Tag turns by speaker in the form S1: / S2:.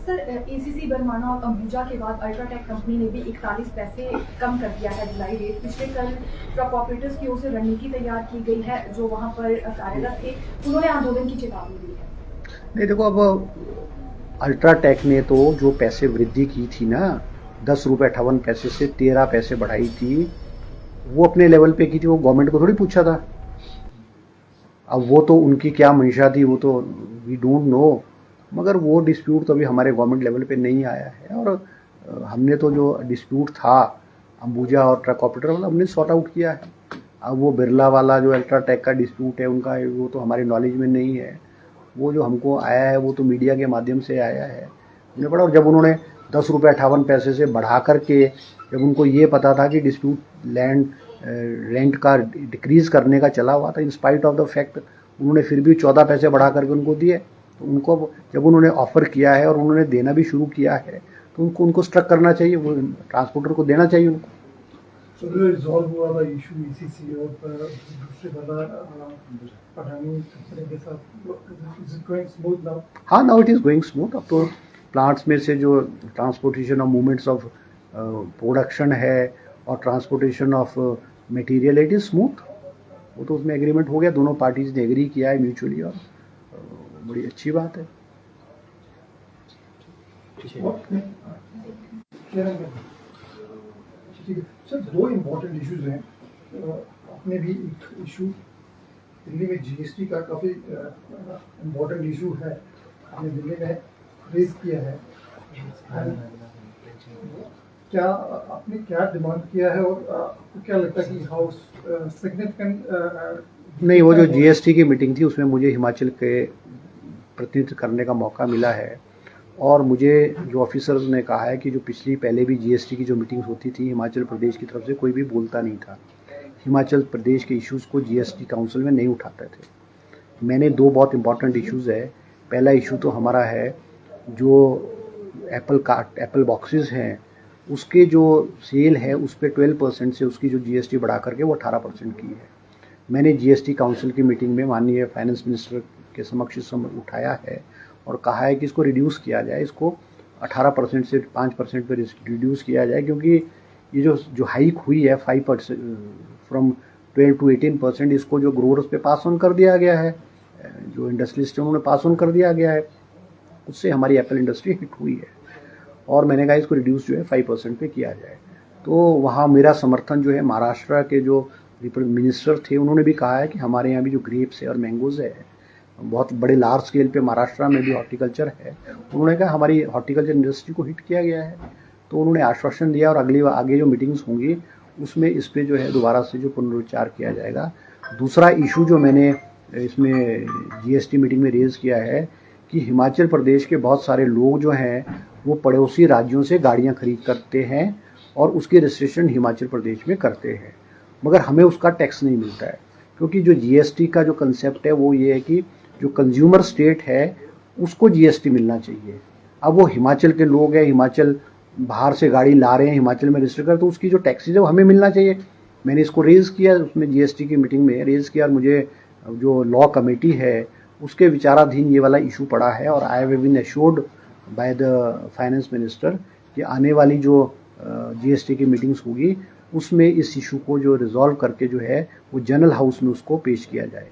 S1: Sir, ACC बरमाना और अंबुजा के बाद अल्ट्राटेक कंपनी ने भी 41 पैसे कम कर दिया है जुलाई रेट। पिछले कल ट्रक ऑपरेटर्स की ओर से रणनीति तैयार की गई है, जो वहां पर कार्यरत थे उन्होंने आंदोलन की चेतावनी दी है।
S2: नहीं देखो, अब अल्ट्राटेक ने तो जो पैसे वृद्धि की थी ना, 10 रुपये 58 पैसे से 13 पैसे बढ़ाई थी, वो अपने लेवल पे की थी। वो गवर्नमेंट को थोड़ी पूछा था। अब वो तो उनकी क्या मंशा थी वो तो वी डोंट नो, मगर वो डिस्प्यूट तो अभी हमारे गवर्नमेंट लेवल पे नहीं आया है। और हमने तो जो डिस्प्यूट था अंबुजा और ट्रक ऑपरेटर वाला हमने सॉर्ट आउट किया है। अब वो बिरला वाला जो अल्ट्राटेक का डिस्प्यूट है उनका, वो तो हमारे नॉलेज में नहीं है। वो जो हमको आया है वो तो मीडिया के माध्यम से आया है, हमने पढ़ा। और जब उन्होंने 10 रुपये 58 पैसे से बढ़ा करके, जब उनको ये पता था कि डिस्प्यूट लैंड रेंट का डिक्रीज़ करने का चला हुआ था, in spite of the fact उन्होंने फिर भी 14 पैसे बढ़ा करके उनको दिए। तो उनको जब उन्होंने ऑफ़र किया है और उन्होंने देना भी शुरू किया है तो उनको स्ट्रक करना चाहिए, वो ट्रांसपोर्टर को देना चाहिए उनको।
S3: So रिजॉल्व हुआ था इशू ईसीसी और दूसरे वाला अडानी कंपनी के साथ, is it going smooth now?
S2: हाँ, now it is going smooth. अब तो प्लांट्स में से जो transportation of movements of production है और transportation of material, it is smooth. वो तो उसमें एग्रीमेंट हो गया, दोनों पार्टीज ने एग्री किया है म्यूचुअली, और बड़ी अच्छी बात है।
S3: सर, दो इम्पोर्टेंट इश्यूज हैं। आपने भी एक इशू दिल्ली में जीएसटी का काफ़ी इम्पोर्टेंट इशू है, आपने दिल्ली में रेज किया है। क्या आपने क्या डिमांड किया है और आपको क्या लगता है कि हाउ सिग्निफिकेंट?
S2: नहीं, वो जो जीएसटी की मीटिंग थी उसमें मुझे हिमाचल के प्रतिनिधित्व करने का मौका मिला है, और मुझे जो ऑफिसर्स ने कहा है कि जो पिछली पहले भी जीएसटी की जो मीटिंग्स होती थी हिमाचल प्रदेश की तरफ से कोई भी बोलता नहीं था, हिमाचल प्रदेश के इश्यूज़ को जीएसटी काउंसिल में नहीं उठाते थे। मैंने दो बहुत इंपॉर्टेंट इश्यूज़ है। पहला इशू तो हमारा है जो एप्पल बॉक्सेस हैं उसके जो सेल है उस पर 12% से उसकी जो जीएसटी बढ़ा करके वो 18% की है। मैंने जीएसटी काउंसिल की मीटिंग में माननीय फाइनेंस मिनिस्टर के समक्ष इस समय उठाया है और कहा है कि इसको रिड्यूस किया जाए, इसको 18% से 5% पर रिड्यूस किया जाए, क्योंकि ये जो हाइक हुई है 5% फ्रॉम 12 to 18%, इसको जो ग्रोअर्स पे पास ऑन कर दिया गया है, जो इंडस्ट्रियलिस्ट उन्होंने पास ऑन कर दिया गया है, उससे हमारी एप्पल इंडस्ट्री हिट हुई है। और मैंने कहा इसको रिड्यूस जो है 5% पे किया जाए। तो वहाँ मेरा समर्थन जो है, महाराष्ट्र के जो मिनिस्टर थे उन्होंने भी कहा है कि हमारे यहाँ भी जो ग्रेप्स है और मैंगोज़ है, बहुत बड़े लार्ज स्केल पे महाराष्ट्र में भी हॉर्टिकल्चर है, उन्होंने कहा हमारी हॉर्टिकल्चर इंडस्ट्री को हिट किया गया है। तो उन्होंने आश्वासन दिया और आगे जो मीटिंग्स होंगी उसमें इस पर जो है दोबारा से जो पुनरुच्चार किया जाएगा। दूसरा इशू जो मैंने इसमें जीएसटी मीटिंग में रेज़ किया है कि हिमाचल प्रदेश के बहुत सारे लोग जो हैं वो पड़ोसी राज्यों से गाड़ियाँ खरीद करते हैं और उसके रजिस्ट्रेशन हिमाचल प्रदेश में करते हैं, मगर हमें उसका टैक्स नहीं मिलता है। क्योंकि जो जीएसटी का जो कंसेप्ट है वो ये है कि जो कंज्यूमर स्टेट है उसको जीएसटी मिलना चाहिए। अब वो हिमाचल के लोग हैं, हिमाचल बाहर से गाड़ी ला रहे हैं, हिमाचल में रजिस्टर कर, तो उसकी जो टैक्सेज है वो हमें मिलना चाहिए। मैंने इसको रेज़ किया, उसमें जीएसटी की मीटिंग में रेज़ किया, और मुझे जो लॉ कमेटी है उसके विचाराधीन ये वाला इशू पड़ा है। और I have been assured by the finance minister कि आने वाली जो जीएसटी की मीटिंग्स होगी उसमें इस इशू को जो रिजॉल्व करके जो है वो जनरल हाउस में उसको पेश किया जाए।